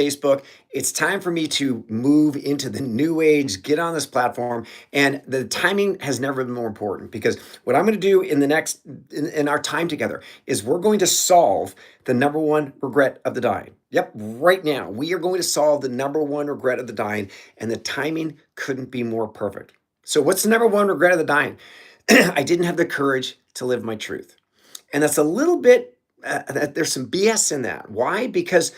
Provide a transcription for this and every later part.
Facebook. It's time for me to move into the new age, get on this platform. And the timing has never been more important because what I'm going to do in our time together is we're going to solve the number one regret of the dying. Yep, right now we are going to solve the number one regret of the dying, and the timing couldn't be more perfect. So, what's the number one regret of the dying? I didn't have the courage to live my truth. And that's a little bit, there's some BS in that. Why? Because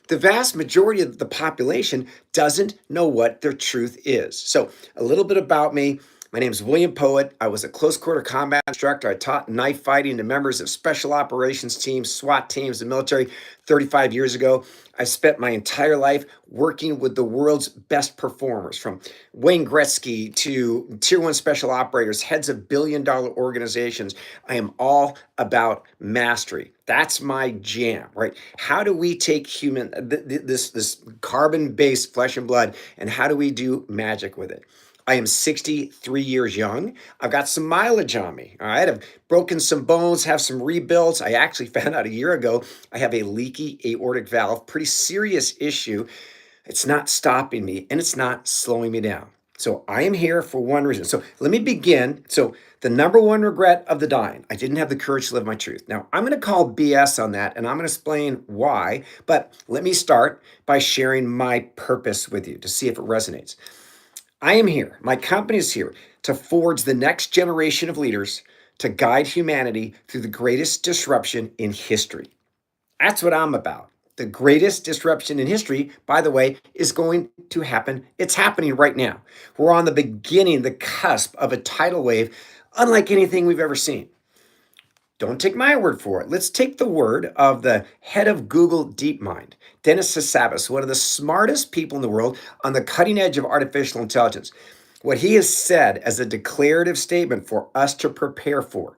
the vast majority of the population doesn't know what their truth is. So, a little bit about me. My name is William Poett. I was a close quarter combat instructor. I taught knife fighting to members of special operations teams, SWAT teams, the military 35 years ago. I spent my entire life working with the world's best performers, from Wayne Gretzky to Tier 1 special operators, heads of billion-dollar organizations. I am all about mastery. That's my jam, right? How do we take this carbon-based flesh and blood, and how do we do magic with it? I am 63 years young. I've got some mileage on me. All right. I've broken some bones, have some rebuilds. I actually found out a year ago I have a leaky aortic valve, pretty serious issue. It's not stopping me and it's not slowing me down. So I am here for one reason. So let me begin. So the number one regret of the dying, I didn't have the courage to live my truth. Now I'm going to call BS on that and I'm going to explain why, but let me start by sharing my purpose with you to see if it resonates. I am here, my company is here to forge the next generation of leaders to guide humanity through the greatest disruption in history. That's what I'm about. The greatest disruption in history, by the way, is going to happen. It's happening right now. We're on the beginning, the cusp of a tidal wave, unlike anything we've ever seen. Don't take my word for it. Let's take the word of the head of Google DeepMind, Dennis Sassabis, one of the smartest people in the world on the cutting edge of artificial intelligence. What he has said as a declarative statement for us to prepare for.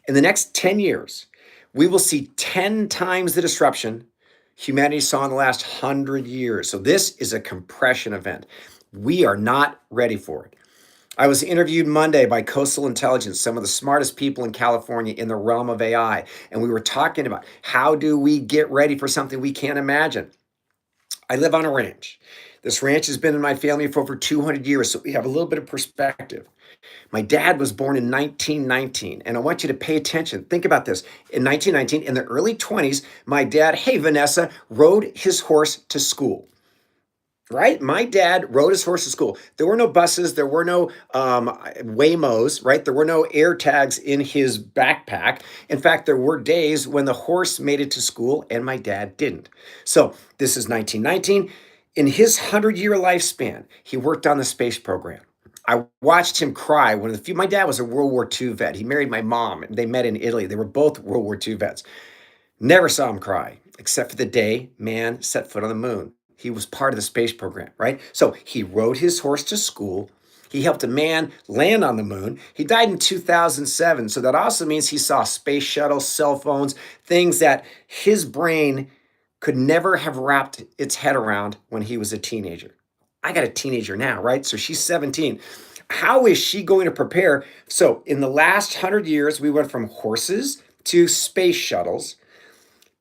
In the next 10 years, we will see 10 times the disruption humanity saw in the last 100 years. So this is a compression event. We are not ready for it. I was interviewed Monday by Coastal Intelligence, some of the smartest people in California in the realm of AI. And we were talking about how do we get ready for something we can't imagine. I live on a ranch. This ranch has been in my family for over 200 years, so we have a little bit of perspective. My dad was born in 1919, and I want you to pay attention. Think about this. In 1919, in the early 20s, my dad, hey, Vanessa, rode his horse to school. Right? My dad rode his horse to school. There were no buses. There were no Waymos, right? There were no air tags in his backpack. In fact, there were days when the horse made it to school and my dad didn't. So this is 1919. In his 100-year lifespan, he worked on the space program. I watched him cry. My dad was a World War II vet. He married my mom. They met in Italy. They were both World War II vets. Never saw him cry, except for the day man set foot on the moon. He was part of the space program, right? So he rode his horse to school. He helped a man land on the moon. He died in 2007. So that also means he saw space shuttles, cell phones, things that his brain could never have wrapped its head around when he was a teenager. I got a teenager now, right? So she's 17. How is she going to prepare? So in the last 100 years, we went from horses to space shuttles.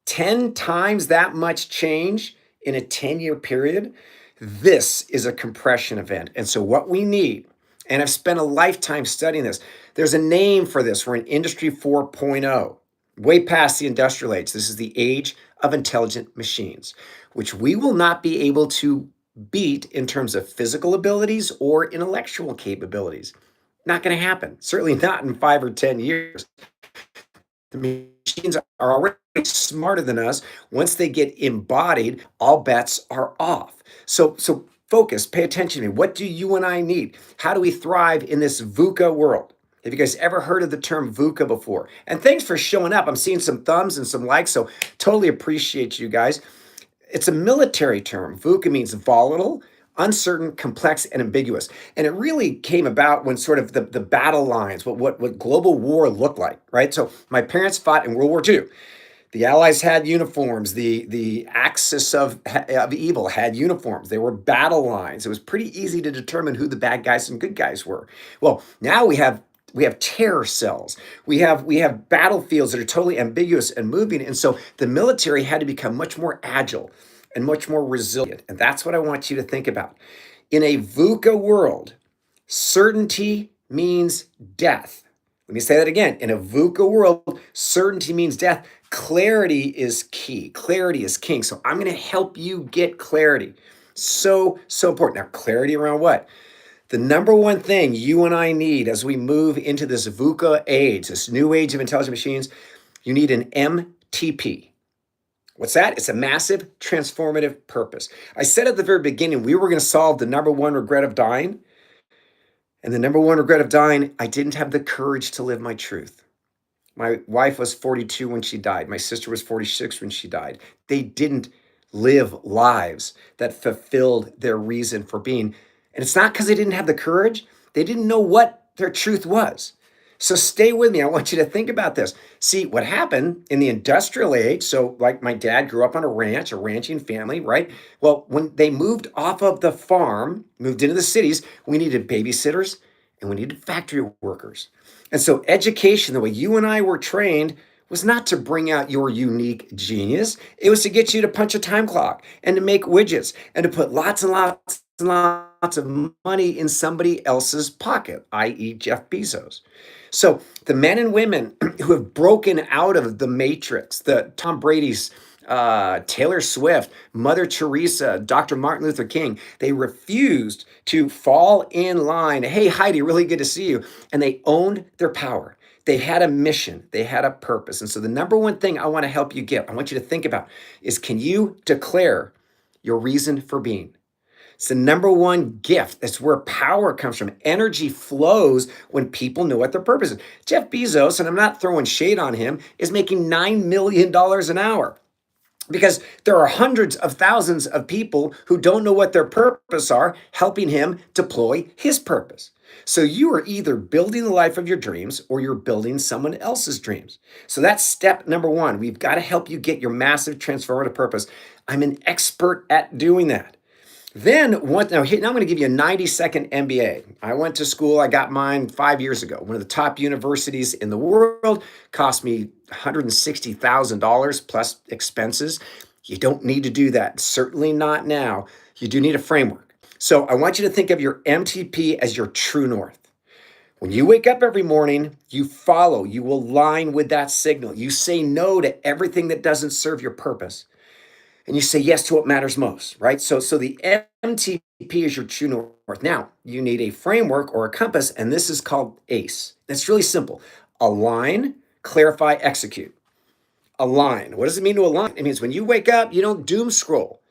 10 times that much change in a 10-year period. This is a compression event. And so what we need, and I've spent a lifetime studying this, there's a name for this. We're in Industry 4.0, way past the industrial age. This is the age of intelligent machines, which we will not be able to beat in terms of physical abilities or intellectual capabilities. Not going to happen. Certainly not in 5 or 10 years. The machines are already smarter than us. Once they get embodied, all bets are off. So focus, pay attention to me. What do you and I need? How do we thrive in this VUCA world? Have you guys ever heard of the term VUCA before? And thanks for showing up. I'm seeing some thumbs and some likes, so totally appreciate you guys. It's a military term. VUCA means volatile, uncertain, complex, and ambiguous. And it really came about when sort of the battle lines, what global war looked like, right? So my parents fought in World War II. The Allies had uniforms. The axis of evil had uniforms. They were battle lines. It was pretty easy to determine who the bad guys and good guys were. Well, now we have terror cells. We have battlefields that are totally ambiguous and moving. And so the military had to become much more agile. and much more resilient. And that's what I want you to think about. In a VUCA world, certainty means death. Let me say that again. In a VUCA world, certainty means death. Clarity is key. Clarity is king. So I'm going to help you get clarity. So important. Now, clarity around what? The number one thing you and I need as we move into this VUCA age, this new age of intelligent machines, you need an MTP. What's that? It's a massive transformative purpose. I said at the very beginning, we were going to solve the number one regret of dying. And the number one regret of dying, I didn't have the courage to live my truth. My wife was 42 when she died. My sister was 46 when she died. They didn't live lives that fulfilled their reason for being. And it's not because they didn't have the courage. They didn't know what their truth was. So stay with me. I want you to think about this. See, what happened in the industrial age, so like my dad grew up on a ranch, a ranching family, right? Well, when they moved off of the farm, moved into the cities, we needed babysitters and we needed factory workers. And so education, the way you and I were trained, was not to bring out your unique genius. It was to get you to punch a time clock and to make widgets and to put lots and lots and lots of money in somebody else's pocket, i.e. Jeff Bezos. So the men and women who have broken out of the matrix, the Tom Brady's, Taylor Swift, Mother Teresa, Dr. Martin Luther King, they refused to fall in line. Hey, Heidi, really good to see you. And they owned their power. They had a mission. They had a purpose. And so the number one thing I want to help you get, I want you to think about is, can you declare your reason for being? It's the number one gift. That's where power comes from. Energy flows when people know what their purpose is. Jeff Bezos, and I'm not throwing shade on him, is making $9 million an hour because there are hundreds of thousands of people who don't know what their purpose are, helping him deploy his purpose. So you are either building the life of your dreams or you're building someone else's dreams. So that's step number one. We've got to help you get your massive transformative purpose. I'm an expert at doing that. Then, now I'm going to give you a 90-second MBA. I went to school. I got mine 5 years ago. One of the top universities in the world. Cost me $160,000 plus expenses. You don't need to do that. Certainly not now. You do need a framework. So I want you to think of your MTP as your true north. When you wake up every morning, you follow, you align with that signal. You say no to everything that doesn't serve your purpose. And you say yes to what matters most, right? So the MTP is your true north. Now, you need a framework or a compass, and this is called ACE. It's really simple. Align, clarify, execute. Align. What does it mean to align? It means when you wake up, you don't doom scroll.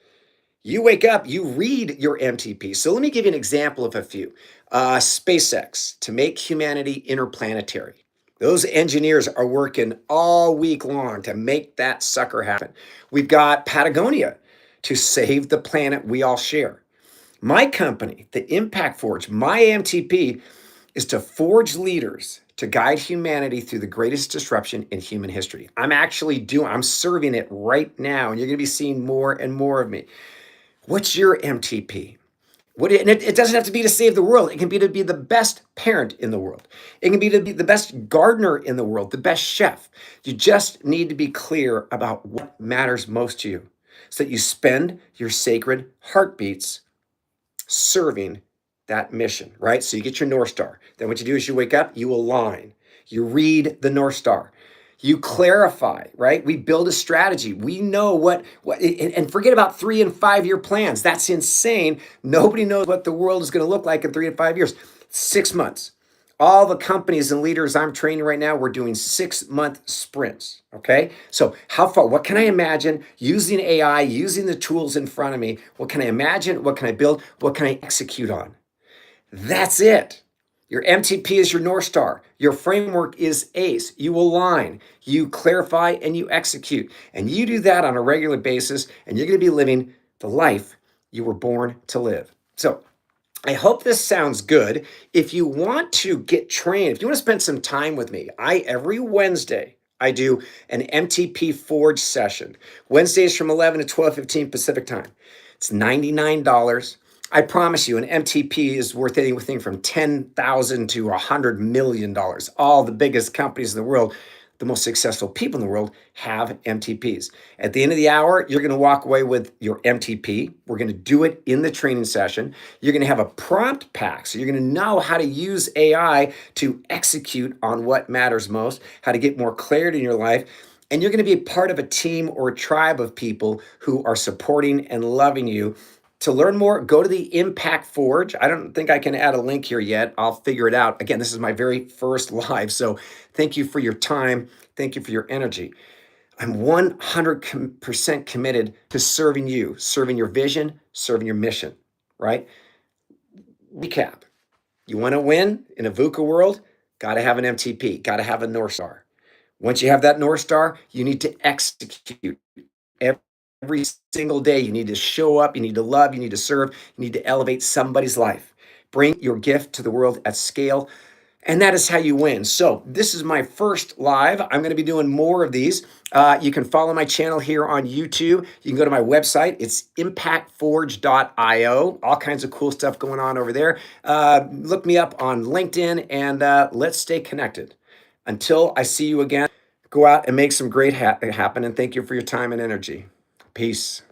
You wake up, you read your MTP. So let me give you an example of a few. SpaceX, to make humanity interplanetary. Those engineers are working all week long to make that sucker happen. We've got Patagonia, to save the planet we all share. My company, the Impact Forge, my MTP is to forge leaders to guide humanity through the greatest disruption in human history. I'm serving it right now, and you're going to be seeing more and more of me. What's your MTP? It doesn't have to be to save the world. It can be to be the best parent in the world. It can be to be the best gardener in the world, the best chef. You just need to be clear about what matters most to you so that you spend your sacred heartbeats serving that mission, right? So you get your North Star. Then what you do is you wake up, you align, you read the North Star. You clarify, right? We build a strategy. We know what and forget about 3 and 5 year plans. That's insane. Nobody knows what the world is going to look like in 3 to 5 years. 6 months. All the companies and leaders I'm training right now, we're doing 6-month sprints, okay? So how far, what can I imagine using AI, using the tools in front of me? What can I imagine? What can I build? What can I execute on? That's it. Your MTP is your North Star. Your framework is ACE. You align, you clarify, and you execute. And you do that on a regular basis, and you're going to be living the life you were born to live. So I hope this sounds good. If you want to get trained, if you want to spend some time with me, every Wednesday, I do an MTP Forge session. Wednesdays from 11 to 12:15 Pacific time. It's $99. I promise you, an MTP is worth anything from $10,000 to $100 million. All the biggest companies in the world the most successful people in the world have MTPs. At the end of the hour, you're going to walk away with your MTP. We're going to do it in the training session. You're going to have a prompt pack. So you're going to know how to use AI to execute on what matters most, how to get more clarity in your life. And you're going to be part of a team or a tribe of people who are supporting and loving you. To learn more, go to the Impact Forge. I don't think I can add a link here yet. I'll figure it out. Again, this is my very first live. So thank you for your time. Thank you for your energy. I'm 100% committed to serving you, serving your vision, serving your mission, right? Recap. You want to win in a VUCA world? Got to have an MTP, got to have a North Star. Once you have that North Star, you need to execute every single day. You need to show up, you need to love, you need to serve, you need to elevate somebody's life. Bring your gift to the world at scale. And that is how you win. So this is my first live. I'm going to be doing more of these. You can follow my channel here on YouTube. You can go to my website. It's impactforge.io. All kinds of cool stuff going on over there. Look me up on LinkedIn and let's stay connected. Until I see you again, go out and make some great happen. And thank you for your time and energy. Peace.